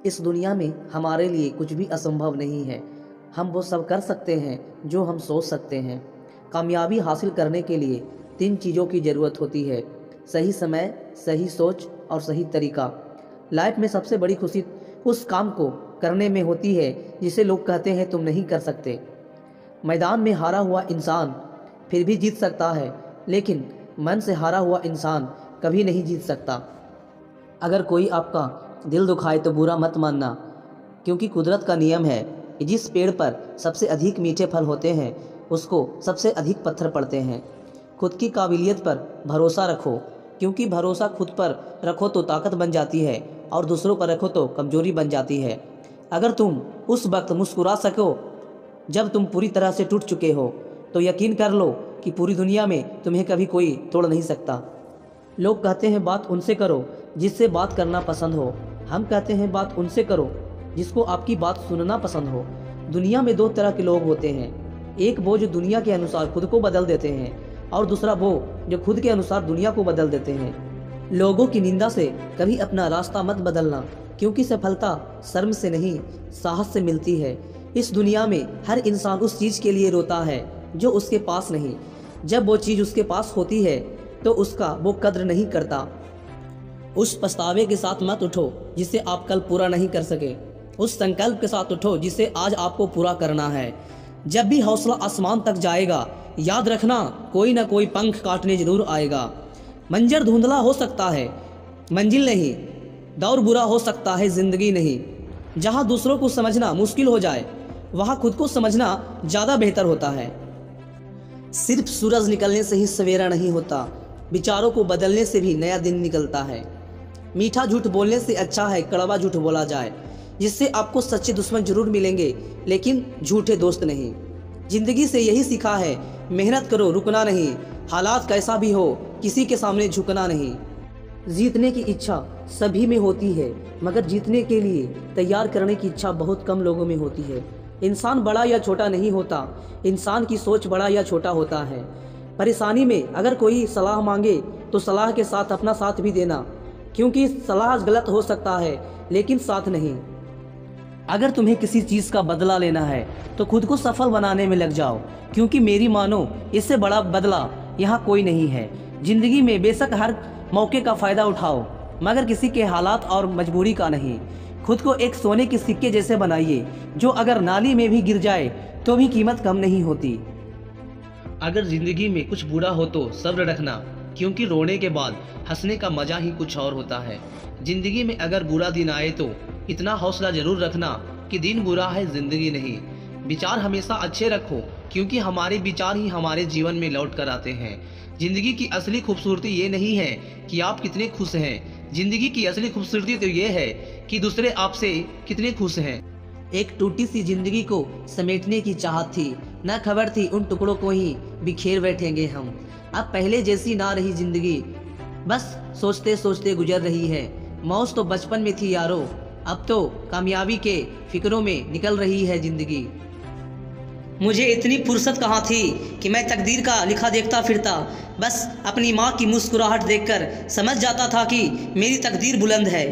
इस दुनिया में हमारे लिए कुछ भी असंभव नहीं है। हम वो सब कर सकते हैं जो हम सोच सकते हैं। कामयाबी हासिल करने के लिए 3 चीज़ों की ज़रूरत होती है: सही समय, सही सोच और सही तरीका। लाइफ में सबसे बड़ी खुशी उस काम को करने में होती है जिसे लोग कहते हैं तुम नहीं कर सकते। मैदान में हारा हुआ इंसान फिर भी जीत सकता है, लेकिन मन से हारा हुआ इंसान कभी नहीं जीत सकता। अगर कोई आपका दिल दुखाए तो बुरा मत मानना, क्योंकि कुदरत का नियम है कि जिस पेड़ पर सबसे अधिक मीठे फल होते हैं उसको सबसे अधिक पत्थर पड़ते हैं। खुद की काबिलियत पर भरोसा रखो, क्योंकि भरोसा खुद पर रखो तो ताकत बन जाती है और दूसरों पर रखो तो कमजोरी बन जाती है। अगर तुम उस वक्त मुस्कुरा सको जब तुम पूरी तरह से टूट चुके हो, तो यकीन कर लो कि पूरी दुनिया में तुम्हें कभी कोई तोड़ नहीं सकता। लोग कहते हैं बात उनसे करो जिससे बात करना पसंद हो। हम कहते हैं बात उनसे करो जिसको आपकी बात सुनना पसंद हो। दुनिया में 2 तरह के लोग होते हैं, एक वो जो दुनिया के अनुसार खुद को बदल देते हैं और दूसरा वो जो खुद के अनुसार दुनिया को बदल देते हैं। लोगों की निंदा से कभी अपना रास्ता मत बदलना, क्योंकि सफलता शर्म से नहीं साहस से मिलती है। इस दुनिया में हर इंसान उस चीज़ के लिए रोता है जो उसके पास नहीं। जब वो चीज़ उसके पास होती है तो उसका वो कद्र नहीं करता। उस पछतावे के साथ मत उठो जिसे आप कल पूरा नहीं कर सके। उस संकल्प के साथ उठो जिसे आज आपको पूरा करना है। जब भी हौसला आसमान तक जाएगा, याद रखना कोई ना कोई पंख काटने जरूर आएगा। मंजर धुंधला हो सकता है, मंजिल नहीं। दौर बुरा हो सकता है, जिंदगी नहीं। जहाँ दूसरों को समझना मुश्किल हो जाए, वहाँ खुद को समझना ज़्यादा बेहतर होता है। सिर्फ सूरज निकलने से ही सवेरा नहीं होता, विचारों को बदलने से भी नया दिन निकलता है। मीठा झूठ बोलने से अच्छा है कड़वा झूठ बोला जाए, जिससे आपको सच्चे दुश्मन जरूर मिलेंगे लेकिन झूठे दोस्त नहीं। जिंदगी से यही सीखा है, मेहनत करो, रुकना नहीं। हालात कैसा भी हो, किसी के सामने झुकना नहीं। जीतने की इच्छा सभी में होती है, मगर जीतने के लिए तैयार करने की इच्छा बहुत कम लोगों में होती है। इंसान बड़ा या छोटा नहीं होता, इंसान की सोच बड़ा या छोटा होता है। परेशानी में अगर कोई सलाह मांगे तो सलाह के साथ अपना साथ भी देना, क्योंकि सलाह गलत हो सकता है लेकिन साथ नहीं। अगर तुम्हें किसी चीज़ का बदला लेना है तो खुद को सफल बनाने में लग जाओ, क्योंकि मेरी मानो इससे बड़ा बदला यहाँ कोई नहीं है। जिंदगी में बेशक हर मौके का फ़ायदा उठाओ, मगर किसी के हालात और मजबूरी का नहीं। खुद को एक सोने के सिक्के जैसे बनाइए, जो अगर नाली में भी गिर जाए तो भी कीमत कम नहीं होती। अगर जिंदगी में कुछ बुरा हो तो सब्र रखना, क्योंकि रोने के बाद हंसने का मजा ही कुछ और होता है। जिंदगी में अगर बुरा दिन आए तो इतना हौसला जरूर रखना कि दिन बुरा है, जिंदगी नहीं। विचार हमेशा अच्छे रखो, क्योंकि हमारे विचार ही हमारे जीवन में लौट कर आते हैं। जिंदगी की असली खूबसूरती ये नहीं है कि आप कितने खुश हैं, जिंदगी की असली खूबसूरती तो ये है कि दूसरे आपसे कितने खुश हैं। एक टूटी सी जिंदगी को समेटने की चाहत थी, न खबर थी उन टुकड़ों को ही बिखेर बैठेंगे हम। अब पहले जैसी ना रही जिंदगी, बस सोचते सोचते गुजर रही है। मौज तो बचपन में थी यारो, अब तो कामयाबी के फिक्रों में निकल रही है जिंदगी। मुझे इतनी फुर्सत कहाँ थी कि मैं तकदीर का लिखा देखता फिरता। बस अपनी माँ की मुस्कुराहट देखकर समझ जाता था कि मेरी तकदीर बुलंद है।